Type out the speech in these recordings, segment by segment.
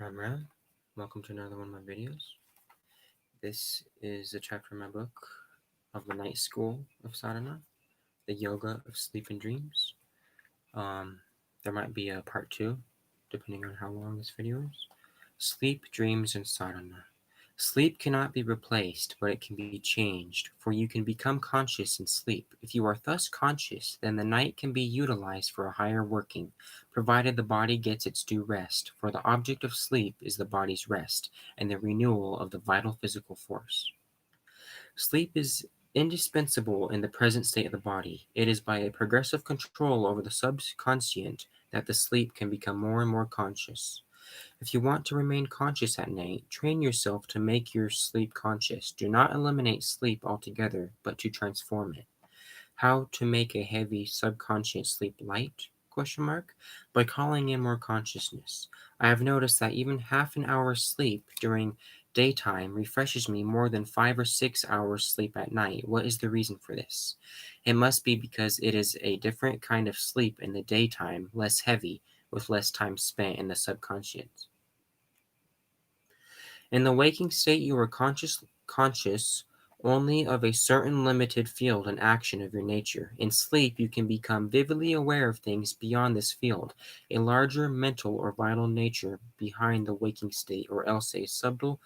Ram Ram. Welcome to another one of my videos. This is a chapter in my book of the Night School of Sadhana, the Yoga of Sleep and Dreams. There might be a part 2, depending on how long this video is. Sleep, Dreams, and Sadhana. Sleep cannot be replaced, but it can be changed, for you can become conscious in sleep. If you are thus conscious, then the night can be utilized for a higher working, provided the body gets its due rest, for the object of sleep is the body's rest and the renewal of the vital physical force. Sleep is indispensable in the present state of the body. It is by a progressive control over the subconscient that the sleep can become more and more conscious. If you want to remain conscious at night, train yourself to make your sleep conscious. Do not eliminate sleep altogether, but to transform it. How to make a heavy subconscious sleep light? By calling in more consciousness. I have noticed that even half an hour's sleep during daytime refreshes me more than 5 or 6 hours sleep at night. What is the reason for this? It must be because it is a different kind of sleep in the daytime, less heavy, with less time spent in the subconscious. In the waking state, you are conscious only of a certain limited field and action of your nature. In sleep, you can become vividly aware of things beyond this field, a larger mental or vital nature behind the waking state, or else a subtle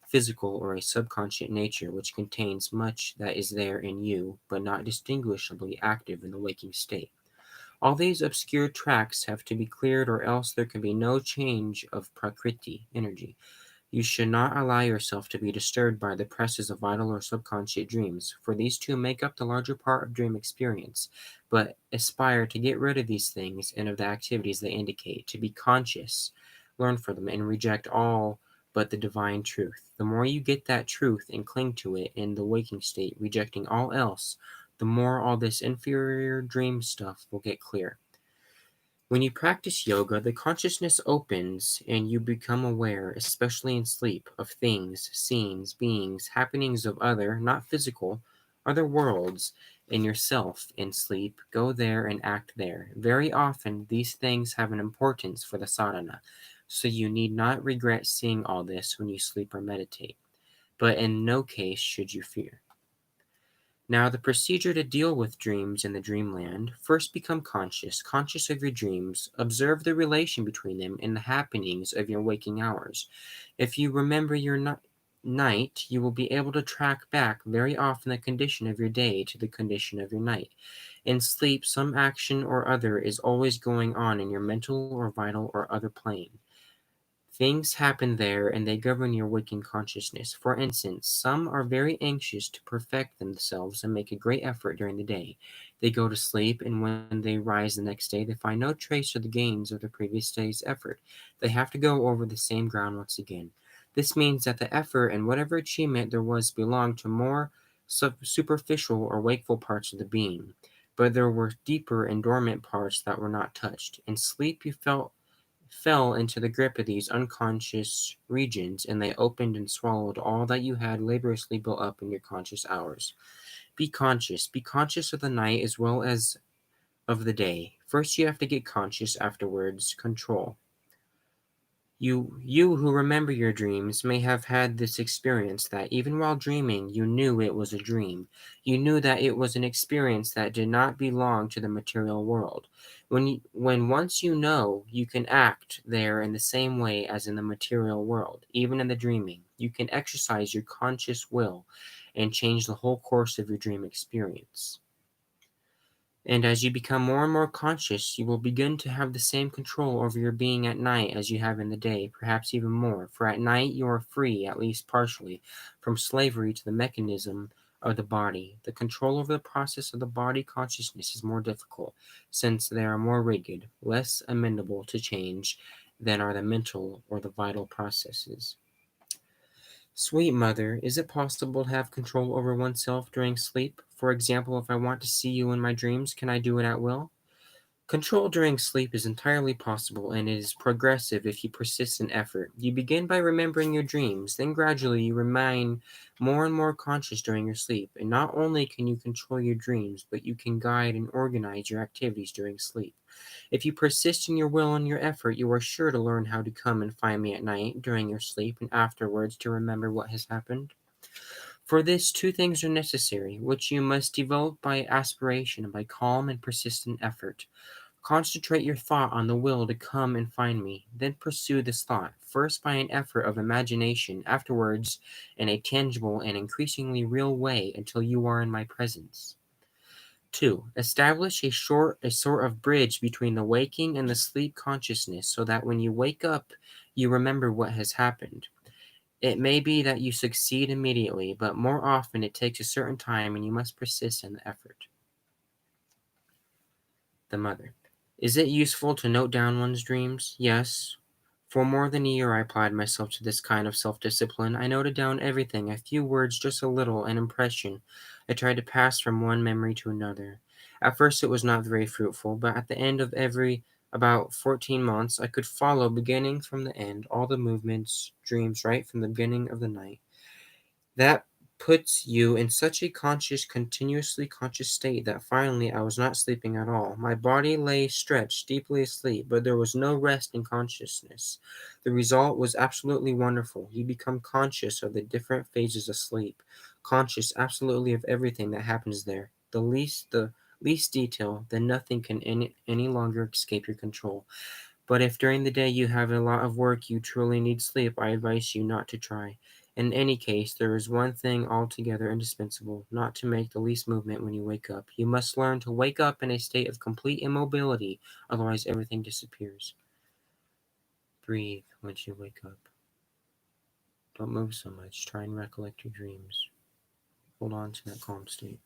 physical or a subconscious nature which contains much that is there in you, but not distinguishably active in the waking state. All these obscure tracks have to be cleared, or else there can be no change of prakriti, energy. You should not allow yourself to be disturbed by the presses of vital or subconscious dreams, for these two make up the larger part of dream experience, but aspire to get rid of these things and of the activities they indicate, to be conscious, learn from them, and reject all but the divine truth. The more you get that truth and cling to it in the waking state, rejecting all else, the more all this inferior dream stuff will get clear. When you practice yoga, the consciousness opens and you become aware, especially in sleep, of things, scenes, beings, happenings of other, not physical, other worlds, and yourself in sleep. Go there and act there. Very often, these things have an importance for the sadhana, so you need not regret seeing all this when you sleep or meditate. But in no case should you fear. Now, the procedure to deal with dreams in the dreamland: first become conscious of your dreams, observe the relation between them and the happenings of your waking hours. If you remember your night, you will be able to track back very often the condition of your day to the condition of your night. In sleep, some action or other is always going on in your mental or vital or other plane. Things happen there and they govern your waking consciousness. For instance, some are very anxious to perfect themselves and make a great effort during the day. They go to sleep, and when they rise the next day, they find no trace of the gains of the previous day's effort. They have to go over the same ground once again. This means that the effort and whatever achievement there was belonged to more superficial or wakeful parts of the being, but there were deeper and dormant parts that were not touched. In sleep, you fell into the grip of these unconscious regions, and they opened and swallowed all that you had laboriously built up in your conscious hours. Be conscious. Be conscious of the night as well as of the day. First, you have to get conscious, afterwards, control. You who remember your dreams may have had this experience that even while dreaming, you knew it was a dream. You knew that it was an experience that did not belong to the material world. When once you know, you can act there in the same way as in the material world, even in the dreaming. You can exercise your conscious will and change the whole course of your dream experience. And as you become more and more conscious, you will begin to have the same control over your being at night as you have in the day, perhaps even more, for at night you are free, at least partially, from slavery to the mechanism of the body. The control over the process of the body consciousness is more difficult, since they are more rigid, less amenable to change than are the mental or the vital processes. Sweet mother, is it possible to have control over oneself during sleep? For example, if I want to see you in my dreams, can I do it at will? Control during sleep is entirely possible and is progressive if you persist in effort. You begin by remembering your dreams, then gradually you remain more and more conscious during your sleep. And not only can you control your dreams, but you can guide and organize your activities during sleep. If you persist in your will and your effort, you are sure to learn how to come and find me at night during your sleep and afterwards to remember what has happened. For this, two things are necessary, which you must develop by aspiration and by calm and persistent effort. Concentrate your thought on the will to come and find me, then pursue this thought, first by an effort of imagination, afterwards in a tangible and increasingly real way until you are in my presence. 2. Establish a sort of bridge between the waking and the sleep consciousness so that when you wake up, you remember what has happened. It may be that you succeed immediately, but more often it takes a certain time and you must persist in the effort. The mother. Is it useful to note down one's dreams? Yes. For more than a year I applied myself to this kind of self-discipline. I noted down everything, a few words, just a little, an impression. I tried to pass from one memory to another. At first it was not very fruitful, but at the end of every about 14 months I could follow, beginning from the end, all the movements, dreams, right from the beginning of the night. That puts you in such a conscious, continuously conscious state that finally I was not sleeping at all. My body lay stretched, deeply asleep, but there was no rest in consciousness. The result was absolutely wonderful. You become conscious of the different phases of sleep, conscious absolutely of everything that happens there. The least detail, then nothing can any longer escape your control. But if during the day you have a lot of work you truly need sleep, I advise you not to try. In any case, there is one thing altogether indispensable, not to make the least movement when you wake up. You must learn to wake up in a state of complete immobility, otherwise everything disappears. Breathe once you wake up. Don't move so much. Try and recollect your dreams. Hold on to that calm state.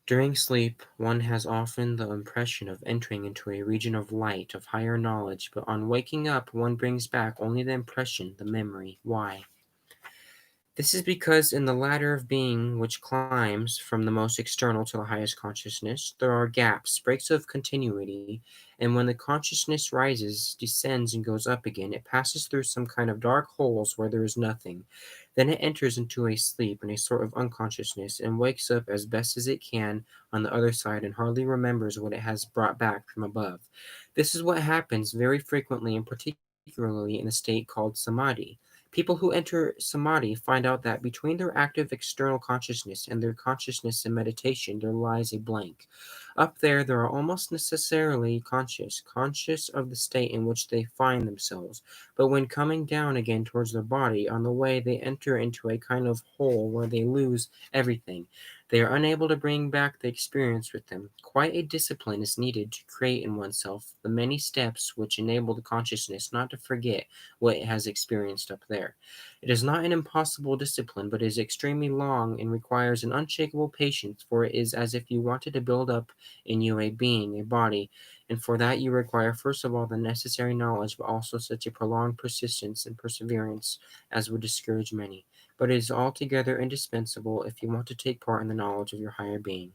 During sleep, one has often the impression of entering into a region of light, of higher knowledge, but on waking up, one brings back only the impression, the memory. Why? This is because in the ladder of being which climbs from the most external to the highest consciousness, there are gaps, breaks of continuity, and when the consciousness rises, descends, and goes up again, it passes through some kind of dark holes where there is nothing. Then it enters into a sleep and a sort of unconsciousness, and wakes up as best as it can on the other side and hardly remembers what it has brought back from above. This is what happens very frequently and particularly in a state called samadhi. People who enter samadhi find out that between their active external consciousness and their consciousness in meditation, there lies a blank. Up there, they are almost necessarily conscious, conscious of the state in which they find themselves. But when coming down again towards their body, on the way they enter into a kind of hole where they lose everything. They are unable to bring back the experience with them. Quite a discipline is needed to create in oneself the many steps which enable the consciousness not to forget what it has experienced up there. It is not an impossible discipline, but is extremely long and requires an unshakable patience, for it is as if you wanted to build up in you a being, a body, and for that you require first of all the necessary knowledge, but also such a prolonged persistence and perseverance as would discourage many. But it is altogether indispensable if you want to take part in the knowledge of your higher being.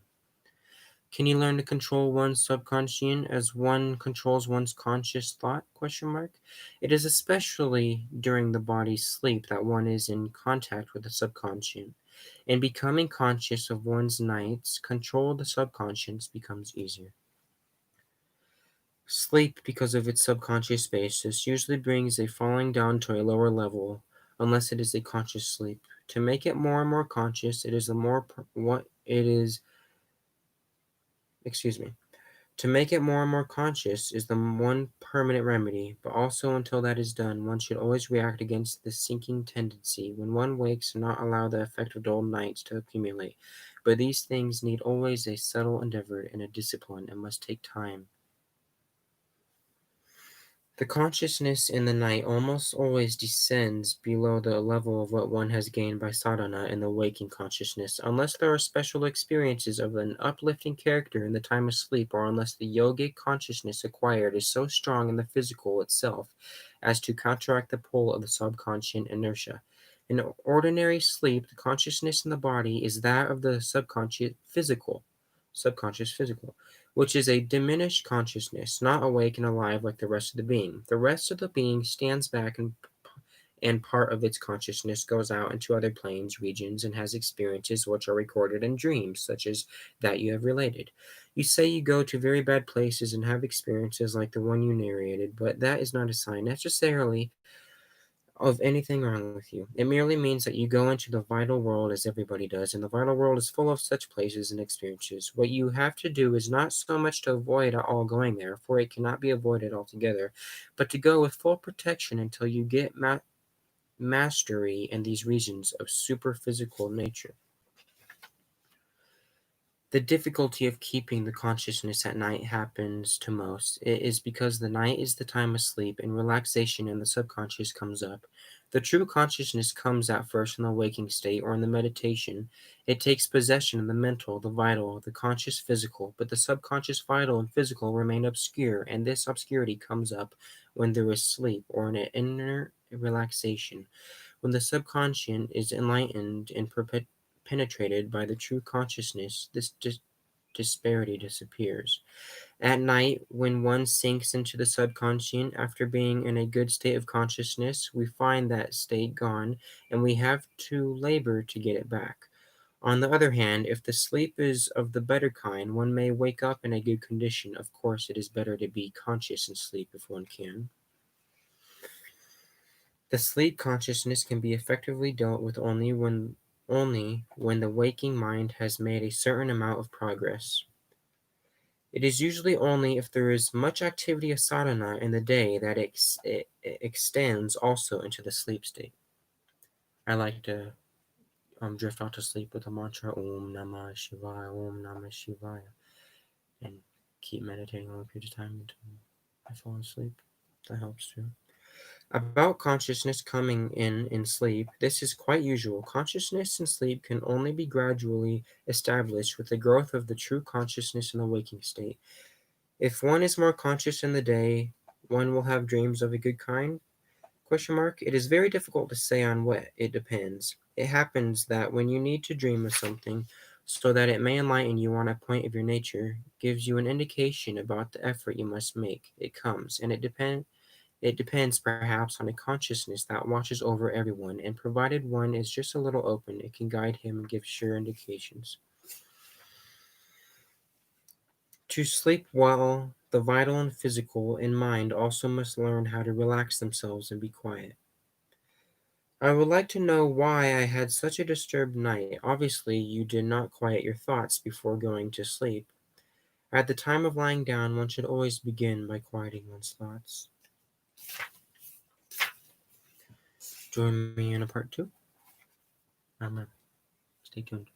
Can you learn to control one's subconscious as one controls one's conscious thought? Question mark. It is especially during the body's sleep that one is in contact with the subconscious. In becoming conscious of one's nights, control of the subconscious becomes easier. Sleep, because of its subconscious basis, usually brings a falling down to a lower level, unless it is a conscious sleep. To make it more and more conscious, it is the more what it is. Excuse me. To make it more and more conscious is the one permanent remedy, but also until that is done, one should always react against this sinking tendency. When one wakes, not allow the effect of dull nights to accumulate. But these things need always a subtle endeavor and a discipline, and must take time. The consciousness in the night almost always descends below the level of what one has gained by sadhana in the waking consciousness, unless there are special experiences of an uplifting character in the time of sleep, or unless the yogic consciousness acquired is so strong in the physical itself as to counteract the pull of the subconscious inertia. In ordinary sleep, the consciousness in the body is that of the subconscious physical. which is a diminished consciousness, not awake and alive like the rest of the being. The rest of the being stands back and part of its consciousness goes out into other planes, regions, and has experiences which are recorded in dreams, such as that you have related. You say you go to very bad places and have experiences like the one you narrated, but that is not a sign necessarily of anything wrong with you. It merely means that you go into the vital world as everybody does, and the vital world is full of such places and experiences. What you have to do is not so much to avoid all going there, for it cannot be avoided altogether, but to go with full protection until you get mastery in these regions of superphysical nature. The difficulty of keeping the consciousness at night happens to most. It is because the night is the time of sleep and relaxation in the subconscious comes up. The true consciousness comes at first in the waking state or in the meditation. It takes possession of the mental, the vital, the conscious physical, but the subconscious vital and physical remain obscure, and this obscurity comes up when there is sleep or an inner relaxation. When the subconscious is enlightened and penetrated by the true consciousness, this disparity disappears. At night, when one sinks into the subconscious after being in a good state of consciousness, we find that state gone and we have to labor to get it back. On the other hand, if the sleep is of the better kind, one may wake up in a good condition. Of course, it is better to be conscious in sleep if one can. The sleep consciousness can be effectively dealt with only when the waking mind has made a certain amount of progress. It is usually only if there is much activity of sadhana in the day that it extends also into the sleep state. I like to drift off to sleep with the mantra Om Namah Shivaya, Om Namah Shivaya, and keep meditating over a period of time until I fall asleep. That helps too. About consciousness coming in sleep, this is quite usual. Consciousness in sleep can only be gradually established with the growth of the true consciousness in the waking state. If one is more conscious in the day, one will have dreams of a good kind? Question mark. It is very difficult to say on what. It depends. It happens that when you need to dream of something so that it may enlighten you on a point of your nature, gives you an indication about the effort you must make. It comes, and it depends perhaps on a consciousness that watches over everyone, and provided one is just a little open, it can guide him and give sure indications. To sleep well, the vital and physical and mind also must learn how to relax themselves and be quiet. I would like to know why I had such a disturbed night. Obviously, you did not quiet your thoughts before going to sleep. At the time of lying down, one should always begin by quieting one's thoughts. Join me in a part two. Stay tuned.